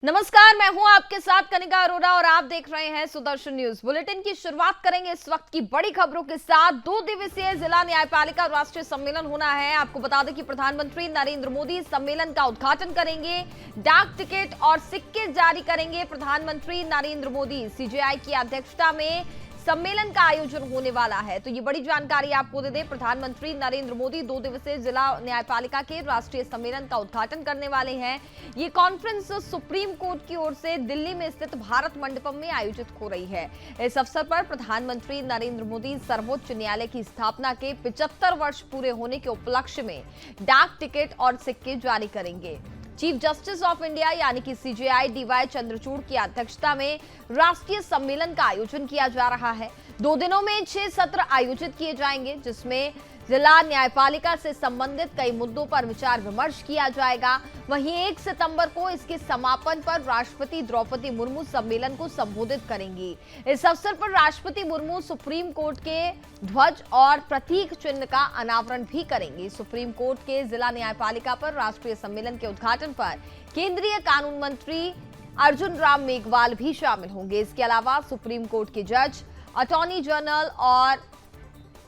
नमस्कार, मैं हूं आपके साथ कनिका अरोड़ा और आप देख रहे हैं सुदर्शन न्यूज बुलेटिन की शुरुआत करेंगे इस वक्त की बड़ी खबरों के साथ। 2 दिवसीय जिला न्यायपालिका राष्ट्रीय सम्मेलन होना है। आपको बता दें कि प्रधानमंत्री नरेंद्र मोदी सम्मेलन का उद्घाटन करेंगे, डाक टिकट और सिक्के जारी करेंगे। प्रधानमंत्री नरेंद्र मोदी सीजेआई की अध्यक्षता में सम्मेलन का आयोजन होने वाला है। तो ये बड़ी जानकारी आपको दे दें, प्रधानमंत्री नरेंद्र मोदी 2 दिवसीय जिला न्यायपालिका के राष्ट्रीय सम्मेलन का उद्घाटन करने वाले हैं। ये कॉन्फ्रेंस सुप्रीम कोर्ट की ओर से दिल्ली में स्थित भारत मंडपम में आयोजित हो रही है। इस अवसर पर प्रधानमंत्री नरेंद्र मोदी सर्वोच्च न्यायालय की स्थापना के 75 वर्ष पूरे होने के उपलक्ष्य में डाक टिकट और सिक्के जारी करेंगे। चीफ जस्टिस ऑफ इंडिया यानी कि सीजेआई डीवाई चंद्रचूड़ की अध्यक्षता में राष्ट्रीय सम्मेलन का आयोजन किया जा रहा है। 2 दिनों में 6 सत्र आयोजित किए जाएंगे, जिसमें जिला न्यायपालिका से संबंधित कई मुद्दों पर विचार विमर्श किया जाएगा। वहीं 1 सितंबर को इसके समापन पर राष्ट्रपति द्रौपदी मुर्मू सम्मेलन को संबोधित करेंगी। इस अवसर पर राष्ट्रपति मुर्मू सुप्रीम कोर्ट के ध्वज और प्रतीक चिन्ह का अनावरण भी करेंगे। सुप्रीम कोर्ट के जिला न्यायपालिका पर राष्ट्रीय सम्मेलन के उद्घाटन पर केंद्रीय कानून मंत्री अर्जुन राम मेघवाल भी शामिल होंगे। इसके अलावा सुप्रीम कोर्ट के जज, अटॉर्नी जनरल और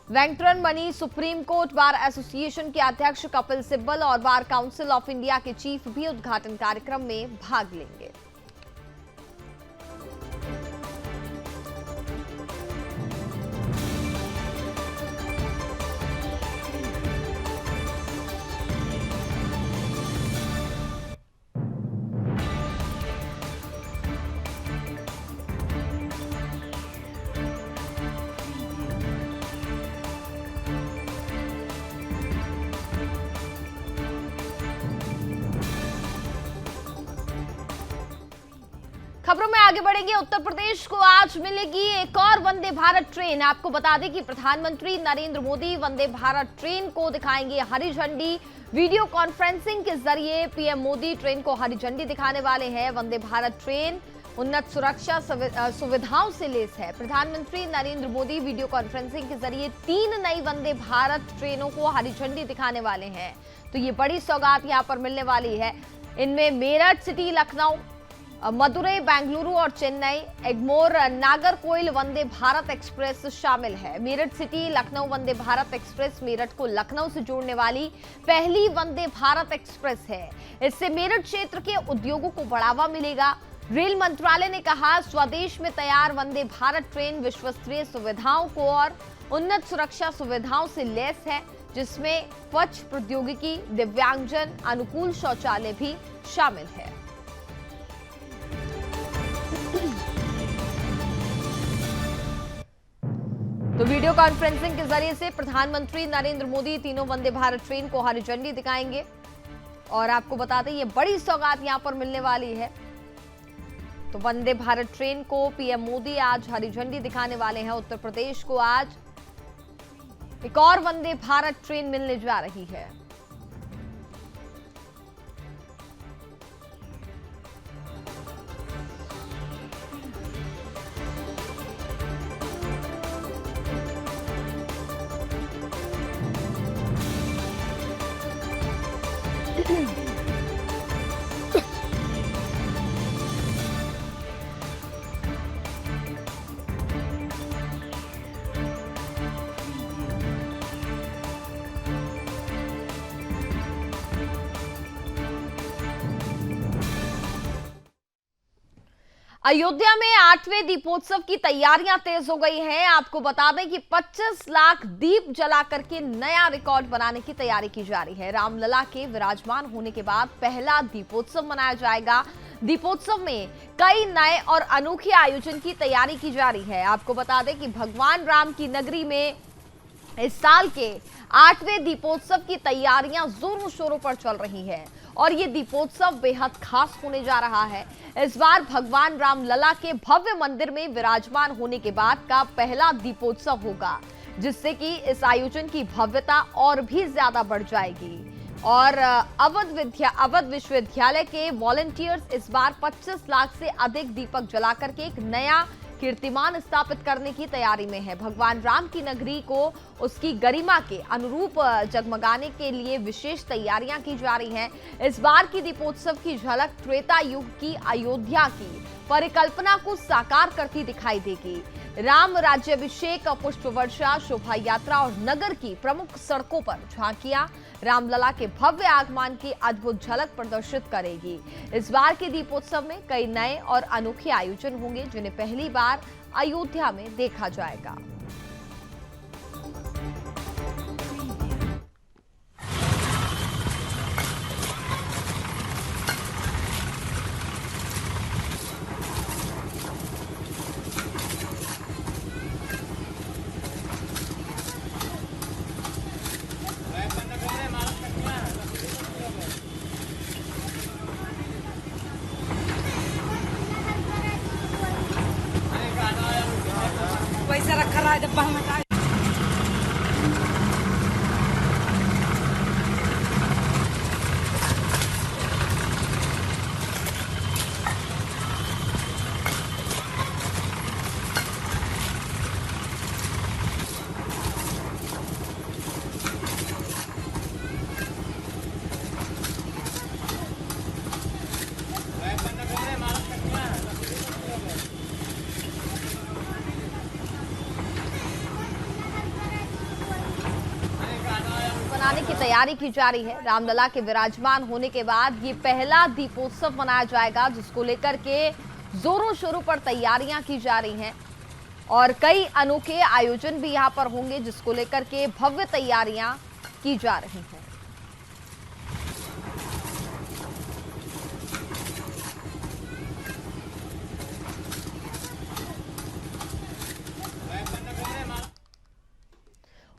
वेंकटरमण मणि, सुप्रीम कोर्ट बार एसोसिएशन के अध्यक्ष कपिल सिब्बल और बार काउंसिल ऑफ इंडिया के चीफ भी उद्घाटन कार्यक्रम में भाग लेंगे। खबरों में आगे बढ़ेंगे। उत्तर प्रदेश को आज मिलेगी एक और वंदे भारत ट्रेन। आपको बता दें कि प्रधानमंत्री नरेंद्र मोदी वंदे भारत ट्रेन को दिखाएंगे हरी झंडी। वीडियो कॉन्फ्रेंसिंग के जरिए पीएम मोदी ट्रेन को हरी झंडी दिखाने वाले हैं। वंदे भारत ट्रेन उन्नत सुरक्षा सुविधाओं से लैस है। प्रधानमंत्री नरेंद्र मोदी वीडियो कॉन्फ्रेंसिंग के जरिए 3 नई वंदे भारत ट्रेनों को हरी झंडी दिखाने वाले हैं। तो ये बड़ी सौगात यहाँ पर मिलने वाली है। इनमें मेरठ सिटी, लखनऊ, मदुरई, बेंगलुरु और चेन्नई, एग्मोर, नागरकोइल वंदे भारत एक्सप्रेस शामिल है। मेरठ सिटी लखनऊ वंदे भारत एक्सप्रेस मेरठ को लखनऊ से जोड़ने वाली पहली वंदे भारत एक्सप्रेस है। इससे मेरठ क्षेत्र के उद्योगों को बढ़ावा मिलेगा। रेल मंत्रालय ने कहा, स्वदेश में तैयार वंदे भारत ट्रेन विश्वस्तरीय सुविधाओं को और उन्नत सुरक्षा सुविधाओं से लैस है, जिसमें स्वच्छ प्रौद्योगिकी, दिव्यांगजन अनुकूल शौचालय भी शामिल है। तो वीडियो कॉन्फ्रेंसिंग के जरिए से प्रधानमंत्री नरेंद्र मोदी तीनों वंदे भारत ट्रेन को हरी झंडी दिखाएंगे। और आपको बता दें, ये बड़ी सौगात यहां पर मिलने वाली है। तो वंदे भारत ट्रेन को पीएम मोदी आज हरी झंडी दिखाने वाले हैं। उत्तर प्रदेश को आज एक और वंदे भारत ट्रेन मिलने जा रही है। अयोध्या में 8वें दीपोत्सव की तैयारियां तेज हो गई हैं। आपको बता दें कि 25 लाख दीप जला करके नया रिकॉर्ड बनाने की तैयारी की जा रही है। रामलला के विराजमान होने के बाद पहला दीपोत्सव मनाया जाएगा। दीपोत्सव में कई नए और अनोखे आयोजन की तैयारी की जा रही है। आपको बता दें कि भगवान राम की नगरी में इस साल के 8वें दीपोत्सव की तैयारियां जोरों शोरों पर चल रही है और ये दीपोत्सव बेहद खास होने जा रहा है। इस बार भगवान राम लला के भव्य मंदिर में विराजमान होने के बाद का पहला दीपोत्सव होगा, जिससे कि इस आयोजन की भव्यता और भी ज्यादा बढ़ जाएगी। और अवध विश्वविद्यालय के वॉलंटियर्स इस बार 25 लाख से अधिक दीपक जलाकर के एक नया कीर्तिमान स्थापित करने की तैयारी में है। भगवान राम की नगरी को उसकी गरिमा के अनुरूप जगमगाने के लिए विशेष तैयारियां की जा रही हैं। इस बार की दीपोत्सव की झलक त्रेता युग की अयोध्या की परिकल्पना को साकार करती दिखाई देगी। राम राज्याभिषेक, पुष्प वर्षा, शोभा यात्रा और नगर की प्रमुख सड़कों पर झांकियां रामलला के भव्य आगमन की अद्भुत झलक प्रदर्शित करेगी। इस बार के दीपोत्सव में कई नए और अनोखे आयोजन होंगे जिन्हें पहली बार अयोध्या में देखा जाएगा। पैसा रखा रहा है डब्बा में। बनाने की तैयारी की जा रही है। रामलला के विराजमान होने के बाद ये पहला दीपोत्सव मनाया जाएगा, जिसको लेकर के जोरों शोरों पर तैयारियां की जा रही हैं और कई अनोखे आयोजन भी यहां पर होंगे, जिसको लेकर के भव्य तैयारियां की जा रही हैं।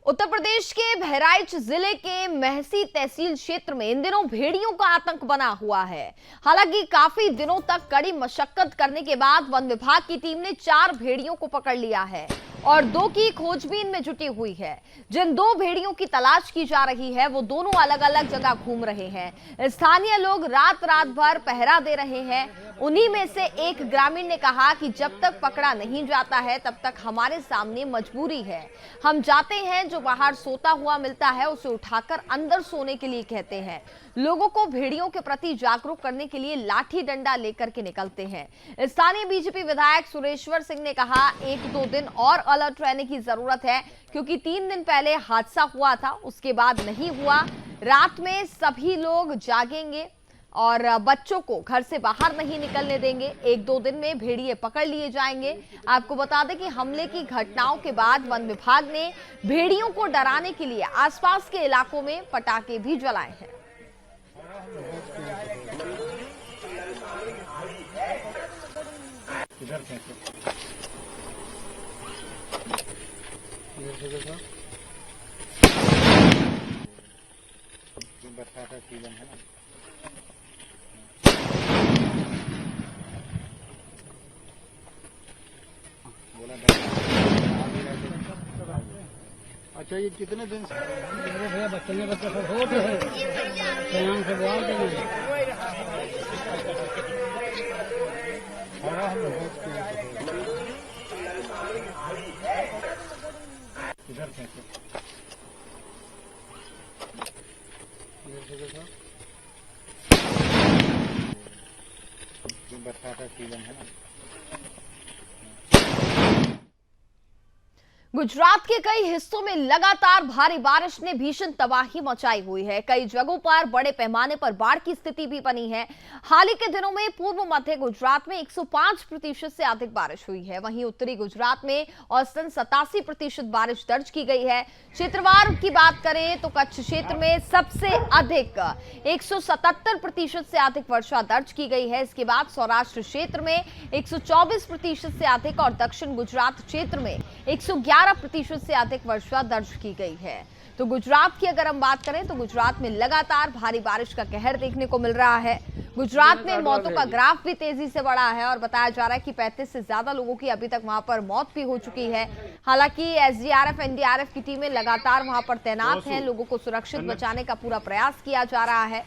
उत्तर प्रदेश के बहराइच जिले के महसी तहसील क्षेत्र में इन दिनों भेड़ियों का आतंक बना हुआ है। हालांकि काफी दिनों तक कड़ी मशक्कत करने के बाद वन विभाग की टीम ने 4 भेड़ियों को पकड़ लिया है और 2 की खोजबीन में जुटी हुई है। जिन 2 भेड़ियों की तलाश की जा रही है वो दोनों अलग अलग जगह घूम रहे हैं। स्थानीय लोग रात भर पहरा दे रहे हैं। उन्हीं में से एक ग्रामीण ने कहा कि जब तक पकड़ा नहीं जाता है तब तक हमारे सामने मजबूरी है। हम जाते हैं, जो बाहर सोता हुआ मिलता है उसे उठाकर अंदर सोने के लिए कहते हैं। लोगों को भेड़ियों के प्रति जागरूक करने के लिए लाठी डंडा लेकर के निकलते हैं। स्थानीय बीजेपी विधायक सुरेश्वर सिंह ने कहा 1-2 दिन और अलर्ट रहने की जरूरत है, क्योंकि 3 दिन पहले हादसा हुआ था, उसके बाद नहीं हुआ। रात में सभी लोग जागेंगे और बच्चों को घर से बाहर नहीं निकलने देंगे। 1-2 दिन में भेड़िए पकड़ लिए जाएंगे। आपको बता दें कि हमले की घटनाओं के बाद वन विभाग ने भेड़ियों को डराने के लिए आसपास के इलाकों में पटाखे भी जलाए हैं। बरसात का सीजन है ना। अच्छा, ये कितने दिन से भैया बच्चे में बच्चे सब होते हैं से बोल बरसात का सीजन है ना। गुजरात के कई हिस्सों में लगातार भारी बारिश ने भीषण तबाही मचाई हुई है। कई जगहों पर बड़े पैमाने पर बाढ़ की स्थिति भी बनी है। हाल ही के दिनों में पूर्व मध्य गुजरात में 105% से अधिक बारिश हुई है। वहीं उत्तरी गुजरात में औसतन 87% बारिश दर्ज की गई है। क्षेत्रवार की बात करें तो कच्छ क्षेत्र में सबसे अधिक 177% से अधिक वर्षा दर्ज की गई है। इसके बाद सौराष्ट्र क्षेत्र में 124% से अधिक और दक्षिण गुजरात क्षेत्र में 111% से अधिक वर्षा दर्ज की गई है। तो गुजरात की अगर हम बात करें तो गुजरात में लगातार भारी बारिश का कहर देखने को मिल रहा है। गुजरात में मौतों का ग्राफ भी तेजी से बढ़ा है और बताया जा रहा है कि 35 से ज्यादा लोगों की अभी तक वहां पर मौत भी हो चुकी है। हालांकि एसडीआरएफ, एनडीआरएफ की टीमें लगातार वहां पर तैनात हैं। लोगों को सुरक्षित बचाने का पूरा प्रयास किया जा रहा है।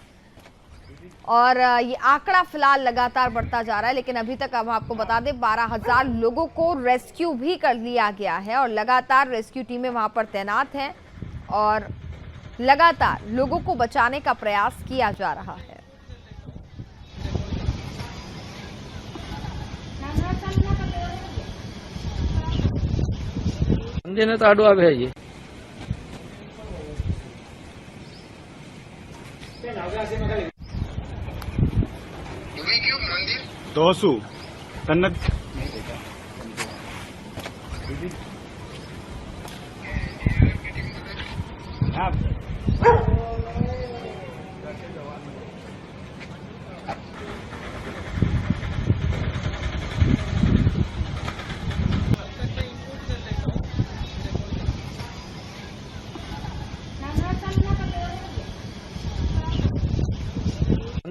और ये आंकड़ा फिलहाल लगातार बढ़ता जा रहा है, लेकिन अभी तक हम आपको बता दें 12,000 लोगों को रेस्क्यू भी कर लिया गया है और लगातार रेस्क्यू टीमें वहां पर तैनात हैं और लगातार लोगों को बचाने का प्रयास किया जा रहा है। ने तो आडवा भेजिए दोसु कन्नड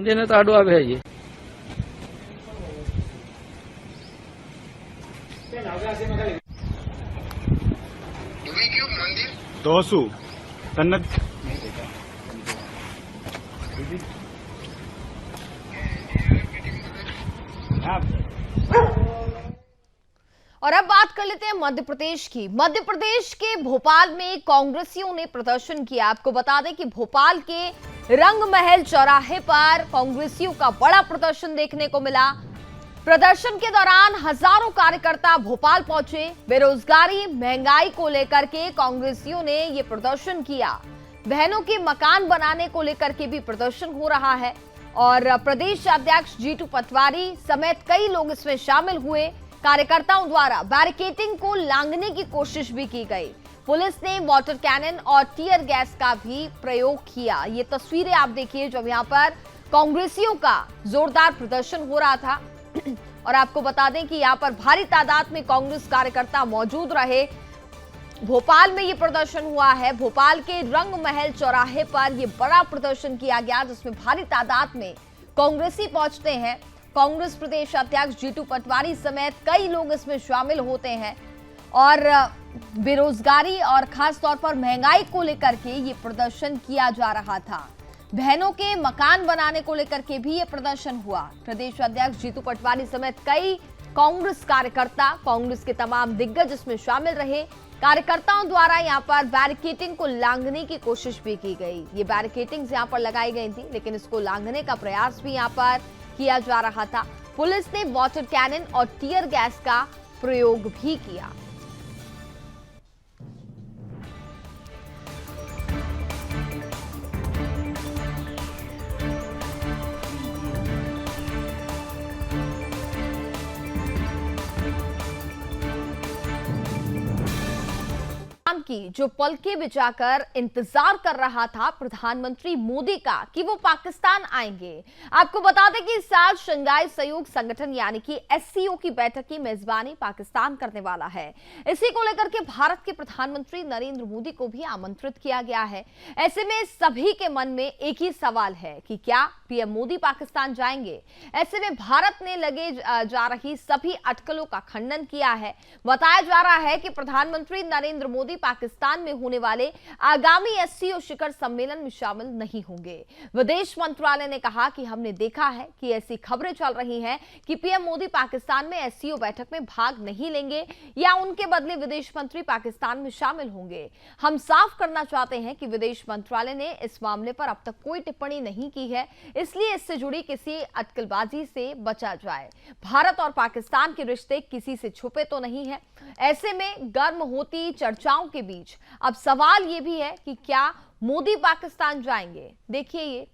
ने तो आडवा भेजिए दोसु कन्नड और अब बात कर लेते हैं मध्य प्रदेश की। मध्य प्रदेश के भोपाल में कांग्रेसियों ने प्रदर्शन किया। आपको बता दें कि भोपाल के रंग महल चौराहे पर कांग्रेसियों का बड़ा प्रदर्शन देखने को मिला। प्रदर्शन के दौरान हजारों कार्यकर्ता भोपाल पहुंचे। बेरोजगारी, महंगाई को लेकर के कांग्रेसियों ने ये प्रदर्शन किया। बहनों के मकान बनाने को लेकर के भी प्रदर्शन हो रहा है और प्रदेश अध्यक्ष जीतू पटवारी समेत कई लोग इसमें शामिल हुए। कार्यकर्ताओं द्वारा बैरिकेडिंग को लांघने की कोशिश भी की गई। पुलिस ने वाटर कैनन और टीयर गैस का भी प्रयोग किया। ये तस्वीरें आप देखिए जब यहाँ पर कांग्रेसियों का जोरदार प्रदर्शन हो रहा था और आपको बता दें कि यहाँ पर भारी तादाद में कांग्रेस कार्यकर्ता मौजूद रहे। भोपाल में ये प्रदर्शन हुआ है। भोपाल के रंग महल चौराहे पर ये बड़ा प्रदर्शन किया गया जिसमें भारी तादाद में कांग्रेसी पहुंचते हैं। कांग्रेस प्रदेश अध्यक्ष जीतू पटवारी समेत कई लोग इसमें शामिल होते हैं और बेरोजगारी और खास तौर पर महंगाई को लेकर के ये प्रदर्शन किया जा रहा था। बहनों के मकान बनाने को लेकर के भी ये प्रदर्शन हुआ। प्रदेश अध्यक्ष जीतू पटवारी समेत कई कांग्रेस कार्यकर्ता, कांग्रेस के तमाम दिग्गज इसमें शामिल रहे। कार्यकर्ताओं द्वारा यहाँ पर बैरिकेडिंग को लांघने की कोशिश भी की गई। ये बैरिकेडिंग यहाँ पर लगाई गई थी, लेकिन इसको लांघने का प्रयास भी यहाँ पर किया जा रहा था। पुलिस ने वाटर कैनन और टीयर गैस का प्रयोग भी किया। की जो पलके बिछाकर इंतजार कर रहा था प्रधानमंत्री मोदी का कि वो पाकिस्तान आएंगे। आपको बता दें कि इस साल शंघाई सहयोग संगठन यानी कि एससीओ की बैठक की मेजबानी पाकिस्तान करने वाला है। इसी को लेकर के भारत के प्रधानमंत्री नरेंद्र मोदी को भी आमंत्रित किया गया है। ऐसे में सभी के मन में एक ही सवाल है कि क्या पीएम मोदी पाकिस्तान जाएंगे। ऐसे में भारत ने लगे जा रही सभी अटकलों का खंडन किया है। बताया जा रहा है कि प्रधानमंत्री नरेंद्र मोदी पाकिस्तान में होने वाले आगामी एससीओ शिखर सम्मेलन में शामिल नहीं होंगे। विदेश मंत्रालय ने कहा कि हमने देखा है कि ऐसी खबरें चल रही हैं कि पीएम मोदी पाकिस्तान में एससीओ बैठक में भाग नहीं लेंगे या उनके बदले विदेश मंत्री पाकिस्तान में शामिल होंगे। हम साफ करना चाहते हैं कि विदेश मंत्रालय ने इस मामले पर अब तक कोई टिप्पणी नहीं की है, इसलिए इससे जुड़ी किसी अटकलबाजी से बचा जाए। भारत और पाकिस्तान के रिश्ते किसी से छुपे तो नहीं है। ऐसे में गर्म होती चर्चाओं के बीच अब सवाल ये भी है कि क्या मोदी पाकिस्तान जाएंगे। देखिए ये।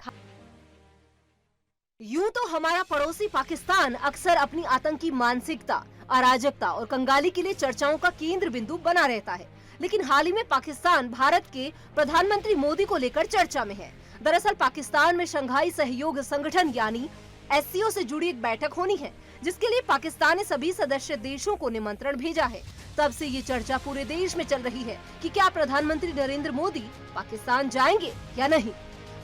यूं तो हमारा पड़ोसी पाकिस्तान अक्सर अपनी आतंकी मानसिकता, अराजकता और कंगाली के लिए चर्चाओं का केंद्र बिंदु बना रहता है, लेकिन हाल ही में पाकिस्तान भारत के प्रधानमंत्री मोदी को लेकर चर्चा में है। दरअसल पाकिस्तान में शंघाई सहयोग संगठन यानी एससीओ से जुड़ी एक बैठक होनी है, जिसके लिए पाकिस्तान ने सभी सदस्य देशों को निमंत्रण भेजा है। तब से ये चर्चा पूरे देश में चल रही है कि क्या प्रधानमंत्री नरेंद्र मोदी पाकिस्तान जाएंगे या नहीं।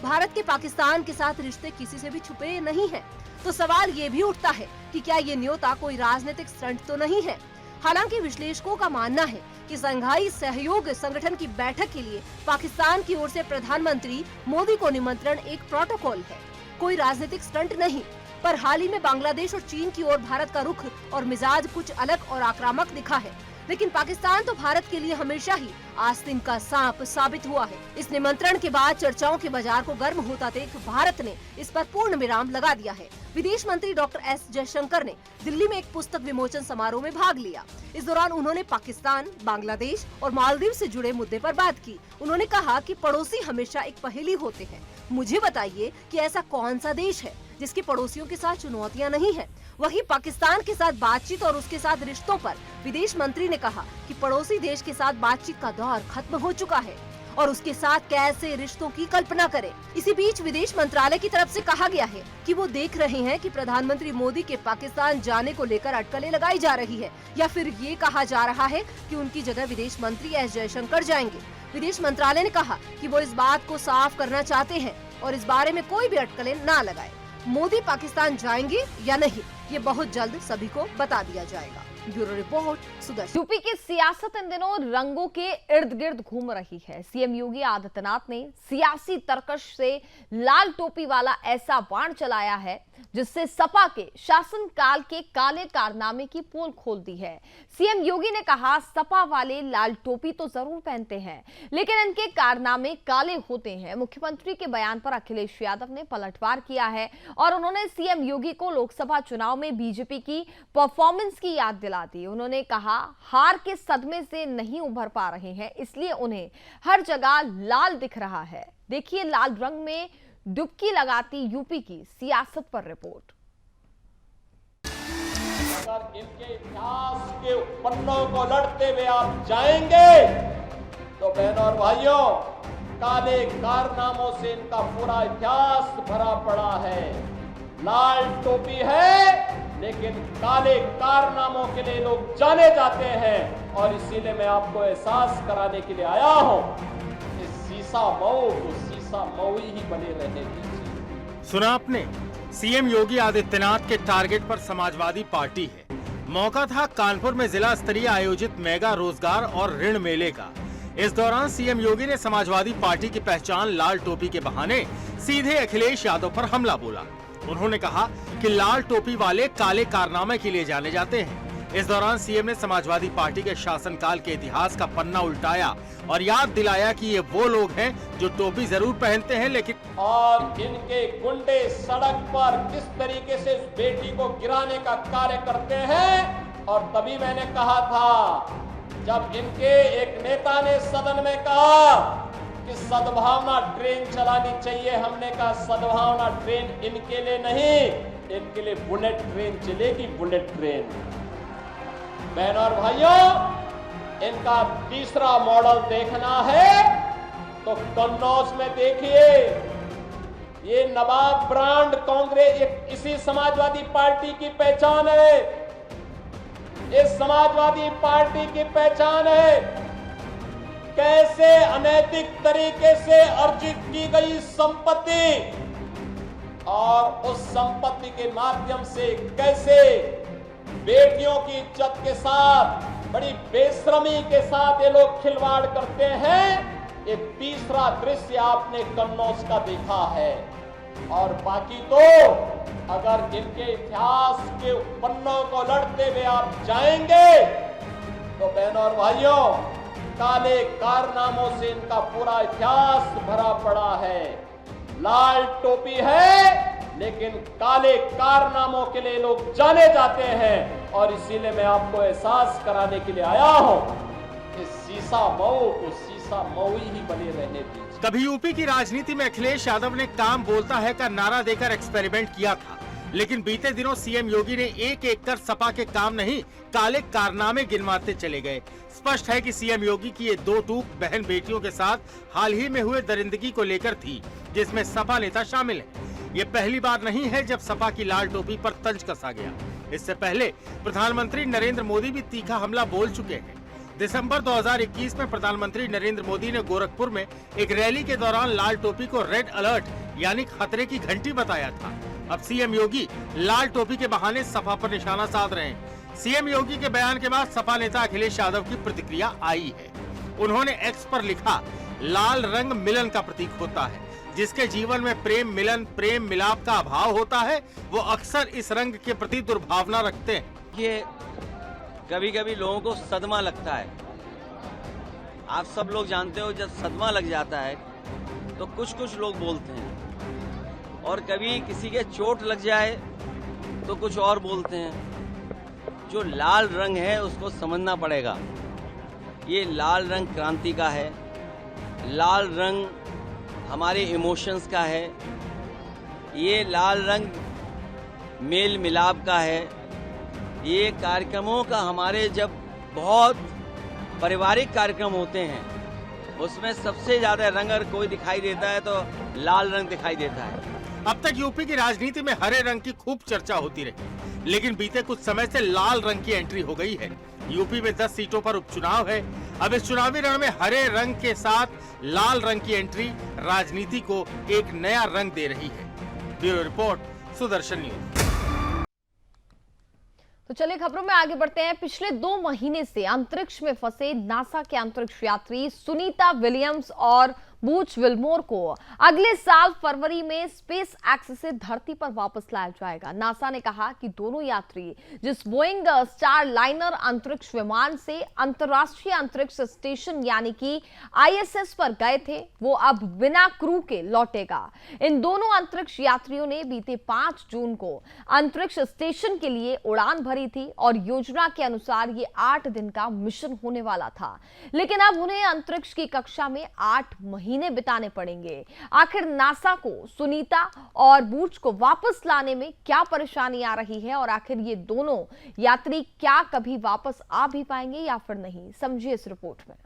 भारत के पाकिस्तान के साथ रिश्ते किसी से भी छुपे नहीं हैं, तो सवाल ये भी उठता है कि क्या ये न्योता कोई राजनीतिक स्टंट तो नहीं है। हालांकि विश्लेषकों का मानना है कि शंघाई सहयोग संगठन की बैठक के लिए पाकिस्तान की ओर से प्रधानमंत्री मोदी को निमंत्रण एक प्रोटोकॉल है। कोई राजनीतिक स्टंट नहीं। पर हाल ही में बांग्लादेश और चीन की ओर भारत का रुख और मिजाज कुछ अलग और आक्रामक दिखा है। लेकिन पाकिस्तान तो भारत के लिए हमेशा ही आस्तीन का सांप साबित हुआ है। इस निमंत्रण के बाद चर्चाओं के बाजार को गर्म होता देख भारत ने इस पर पूर्ण विराम लगा दिया है। विदेश मंत्री डॉक्टर एस जयशंकर ने दिल्ली में एक पुस्तक विमोचन समारोह में भाग लिया। इस दौरान उन्होंने पाकिस्तान, बांग्लादेश और मालदीव से जुड़े मुद्दे पर बात की। उन्होंने कहा कि पड़ोसी हमेशा एक पहेली होते हैं। मुझे बताइए कि ऐसा कौन सा देश है जिसके पड़ोसियों के साथ चुनौतियां नहीं है। वहीं पाकिस्तान के साथ बातचीत और उसके साथ रिश्तों पर विदेश मंत्री ने कहा कि पड़ोसी देश के साथ बातचीत का दौर खत्म हो चुका है और उसके साथ कैसे रिश्तों की कल्पना करें। इसी बीच विदेश मंत्रालय की तरफ से कहा गया है कि वो देख रहे हैं कि प्रधानमंत्री मोदी के पाकिस्तान जाने को लेकर अटकलें लगाई जा रही है, या फिर ये कहा जा रहा है कि उनकी जगह विदेश मंत्री एस जयशंकर जाएंगे। विदेश मंत्रालय ने कहा कि वो इस बात को साफ करना चाहते हैं और इस बारे में कोई भी अटकलें न लगाए। मोदी पाकिस्तान जाएंगे या नहीं, ये बहुत जल्द सभी को बता दिया जाएगा। Bureau report, Sudarshan. यूपी की सियासत इन दिनों रंगों के इर्द गिर्द घूम रही है। सीएम योगी आदित्यनाथ ने सियासी तरकश से लाल टोपी वाला ऐसा बाण चलाया है जिससे सपा के शासनकाल के काले कारनामे की पोल खोल दी है। सीएम योगी ने कहा, सपा वाले लाल टोपी तो जरूर पहनते हैं लेकिन इनके कारनामे काले होते हैं। मुख्यमंत्री के बयान पर अखिलेश यादव ने पलटवार किया है और उन्होंने सीएम योगी को लोकसभा चुनाव में बीजेपी की परफॉर्मेंस की याद दिला दी। उन्होंने कहा, हार के सदमे से नहीं उभर पा रहे हैं, इसलिए उन्हें हर जगह लाल दिख रहा है। देखिए लाल रंग में डुबकी लगाती यूपी की सियासत पर रिपोर्ट। अगर इनके इतिहास के पन्नों को लड़ते हुए आप जाएंगे तो बहनों और भाइयों, काले कारनामों से इनका पूरा इतिहास भरा पड़ा है। लाल टोपी है लेकिन काले कारनामों के लिए लोग जाने जाते हैं और इसीलिए मैं आपको एहसास कराने के लिए आया हूं। इस सीसा मऊ को सीसा मऊ ही बने रहने दीजिए। सुना आपने, सीएम योगी आदित्यनाथ के टारगेट पर समाजवादी पार्टी है। मौका था कानपुर में जिला स्तरीय आयोजित मेगा रोजगार और ऋण मेले का। इस दौरान सीएम योगी ने समाजवादी पार्टी की पहचान लाल टोपी के बहाने सीधे अखिलेश यादव पर हमला बोला। उन्होंने कहा कि लाल टोपी वाले काले कारनामे के लिए जाने जाते हैं। इस दौरान सीएम ने समाजवादी पार्टी के शासनकाल के इतिहास का पन्ना उल्टाया और याद दिलाया कि ये वो लोग हैं जो टोपी जरूर पहनते हैं लेकिन और इनके गुंडे सड़क पर किस तरीके से उस बेटी को गिराने का कार्य करते हैं। और तभी मैंने कहा था, जब इनके एक नेता ने सदन में कहा कि सद्भावना ट्रेन चलानी चाहिए, हमने कहा सद्भावना ट्रेन इनके लिए नहीं, इनके लिए बुलेट ट्रेन चलेगी, बुलेट ट्रेन। बहनों और भाइयों, इनका तीसरा मॉडल देखना है तो कन्नौज में देखिए, ये नवाब ब्रांड कांग्रेस इसी समाजवादी पार्टी की पहचान है। इस समाजवादी पार्टी की पहचान है कैसे अनैतिक तरीके से अर्जित की गई संपत्ति और उस संपत्ति के माध्यम से कैसे बेटियों की इज्जत के साथ बड़ी बेशर्मी के साथ ये लोग खिलवाड़ करते हैं। एक तीसरा दृश्य आपने कन्नौज का देखा है। और बाकी तो अगर इनके इतिहास के पन्नों को लड़ते हुए आप जाएंगे तो बहनों और भाइयों, काले कारनामों से इनका पूरा इतिहास भरा पड़ा है। लाल टोपी है लेकिन काले कारनामों के लिए लोग जाने जाते हैं और इसीलिए मैं आपको एहसास कराने के लिए आया हूं। इस सीसा मऊ को सीसा मऊ ही बने रहने दीजिए। कभी यूपी की राजनीति में अखिलेश यादव ने काम बोलता है का नारा देकर एक्सपेरिमेंट किया था, लेकिन बीते दिनों सीएम योगी ने एक एक कर सपा के काम नहीं, काले कारनामे गिनवाते चले गए। स्पष्ट है कि सीएम योगी की ये दो टूक बहन बेटियों के साथ हाल ही में हुए दरिंदगी को लेकर थी, जिसमें सपा नेता शामिल हैं। ये पहली बार नहीं है जब सपा की लाल टोपी पर तंज कसा गया। इससे पहले प्रधानमंत्री नरेंद्र मोदी भी तीखा हमला बोल चुके हैं। दिसंबर 2021 में प्रधानमंत्री नरेंद्र मोदी ने गोरखपुर में एक रैली के दौरान लाल टोपी को रेड अलर्ट यानी खतरे की घंटी बताया था। अब सीएम योगी लाल टोपी के बहाने सपा पर निशाना साध रहे हैं। सीएम योगी के बयान के बाद सपा नेता अखिलेश यादव की प्रतिक्रिया आई है। उन्होंने एक्स पर लिखा, लाल रंग मिलन का प्रतीक होता है, जिसके जीवन में प्रेम मिलन प्रेम मिलाप का अभाव होता है, वो अक्सर इस रंग के प्रति दुर्भावना रखते हैं। ये कभी कभी लोगों को सदमा लगता है। आप सब लोग जानते हो, जब सदमा लग जाता है तो कुछ लोग बोलते हैं, और कभी किसी के चोट लग जाए तो कुछ और बोलते हैं। जो लाल रंग है उसको समझना पड़ेगा। ये लाल रंग क्रांति का है, लाल रंग हमारे इमोशंस का है, ये लाल रंग मेल मिलाप का है। ये कार्यक्रमों का हमारे जब बहुत पारिवारिक कार्यक्रम होते हैं उसमें सबसे ज्यादा रंग अगर कोई दिखाई देता है तो लाल रंग दिखाई देता है। अब तक यूपी की राजनीति में हरे रंग की खूब चर्चा होती रही, लेकिन बीते कुछ समय से लाल रंग की एंट्री हो गई है। यूपी में 10 सीटों पर उपचुनाव है। अब इस चुनावी रण में हरे रंग के साथ लाल रंग की एंट्री राजनीति को एक नया रंग दे रही है। Bureau report, Sudarshan news. तो चलिए खबरों में आगे बढ़ते हैं। पिछले 2 महीने से अंतरिक्ष में फंसे नासा के अंतरिक्ष यात्री सुनीता विलियम्स और बूच विल्मोर को अगले साल फरवरी में स्पेस एक्स से धरती पर वापस लाया जाएगा। नासा ने कहा कि दोनों यात्री जिस बोइंग स्टार लाइनर अंतरिक्ष विमान से अंतर्राष्ट्रीय अंतरिक्ष स्टेशन यानी कि ISS पर गए थे, वो अब बिना क्रू के लौटेगा। इन दोनों अंतरिक्ष यात्रियों ने बीते 5 जून को अंतरिक्ष स्टेशन के लिए उड़ान भरी थी और योजना के अनुसार ये 8 दिन का मिशन होने वाला था, लेकिन अब उन्हें अंतरिक्ष की कक्षा में 8 महीने बिताने पड़ेंगे। आखिर नासा को सुनीता और बूच को वापस लाने में क्या परेशानी आ रही है और आखिर ये दोनों यात्री क्या कभी वापस आ भी पाएंगे या फिर नहीं, समझिए इस रिपोर्ट में।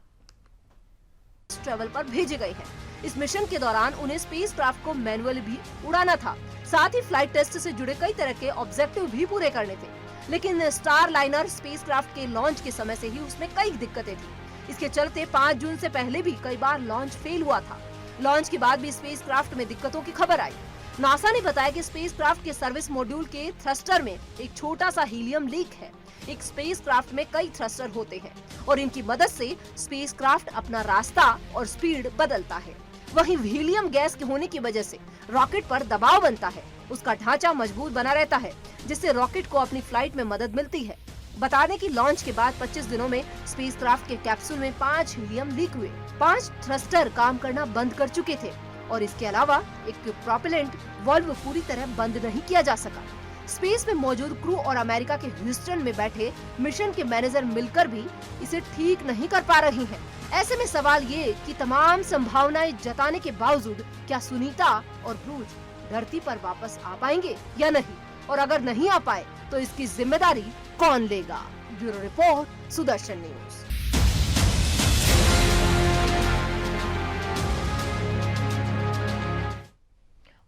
ट्रेवल पर भेजे गए हैं। इस मिशन के दौरान उन्हें स्पेसक्राफ्ट को मैनुअली भी उड़ाना था, साथ ही फ्लाइट टेस्ट से जुड़े कई तरह के ऑब्जेक्टिव भी पूरे करने थे। लेकिन स्टार लाइनर स्पेसक्राफ्ट के लॉन्च के समय से ही उसमें कई दिक्कतें थी। इसके चलते 5 जून से पहले भी कई बार लॉन्च फेल हुआ था। लॉन्च के बाद भी स्पेसक्राफ्ट में दिक्कतों की खबर आई। नासा ने बताया कि स्पेसक्राफ्ट के सर्विस मॉड्यूल के थ्रस्टर में एक छोटा सा हीलियम लीक है। एक स्पेसक्राफ्ट में कई थ्रस्टर होते हैं और इनकी मदद से स्पेसक्राफ्ट अपना रास्ता और स्पीड बदलता है। वहीं हीलियम गैस के होने की वजह से रॉकेट पर दबाव बनता है, उसका ढांचा मजबूत बना रहता है, जिससे रॉकेट को अपनी फ्लाइट में मदद मिलती है। बता दें कि लॉन्च के बाद 25 दिनों में स्पेसक्राफ्ट के कैप्सूल में 5 हीलियम लीक हुए। 5 थ्रस्टर काम करना बंद कर चुके थे और इसके अलावा एक प्रोपेलेंट वाल्व पूरी तरह बंद नहीं किया जा सका। स्पेस में मौजूद क्रू और अमेरिका के ह्यूस्टन में बैठे मिशन के मैनेजर मिलकर भी इसे ठीक नहीं कर पा रही हैं। ऐसे में सवाल ये कि तमाम संभावनाएं जताने के बावजूद क्या सुनीता और ब्रूच धरती पर वापस आ पाएंगे या नहीं, और अगर नहीं आ पाए तो इसकी जिम्मेदारी कौन लेगा। Bureau report, Sudarshan news.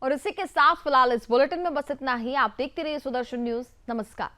और इसी के साथ फिलहाल इस बुलेटिन में बस इतना ही। आप देखते रहिए सुदर्शन न्यूज। नमस्कार।